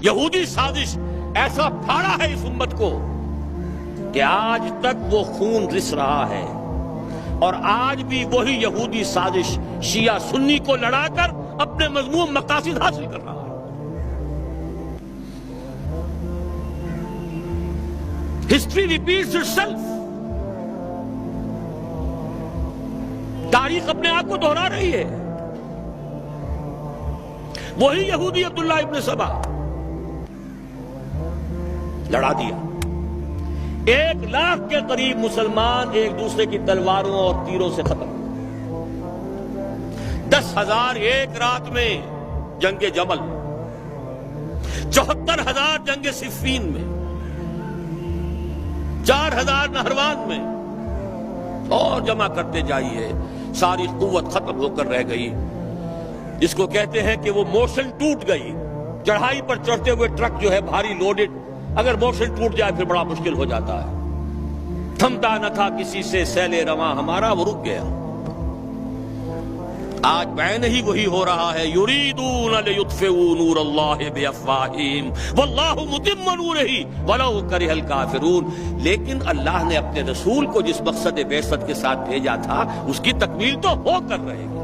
یہودی سازش ایسا پھاڑا ہے اس امت کو کہ آج تک وہ خون رس رہا ہے، اور آج بھی وہی یہودی سازش شیعہ سنی کو لڑا کر اپنے مذموم مقاصد حاصل کر رہا ہے۔ ہسٹری ریپیٹس اٹسیلف، تاریخ اپنے آپ کو دہرا رہی ہے۔ وہی یہودی عبداللہ ابن سبا لڑا دیا، 1,00,000 کے قریب مسلمان ایک دوسرے کی تلواروں اور تیروں سے ختم، 10,000 ایک رات میں جنگ جمل، 74,000 جنگ صفین میں، 4,000 نہروان میں، اور جمع کرتے جائیے، ساری قوت ختم ہو کر رہ گئی۔ جس کو کہتے ہیں کہ وہ موشن ٹوٹ گئی، چڑھائی پر چڑھتے ہوئے ٹرک جو ہے بھاری لوڈڈ، اگر موشن ٹوٹ جائے پھر بڑا مشکل ہو جاتا ہے۔ تھمتا نہ تھا کسی سے سیل رواں ہمارا، وہ رک گیا۔ آج بعین ہی وہی ہو رہا ہے، یریدون لیطفئوا نور اللہ بافواہہم واللہ متم نورہ ولو کرہ الکافرون۔ لیکن اللہ نے اپنے رسول کو جس مقصد بعثت کے ساتھ بھیجا تھا اس کی تکمیل تو ہو کر رہے گی۔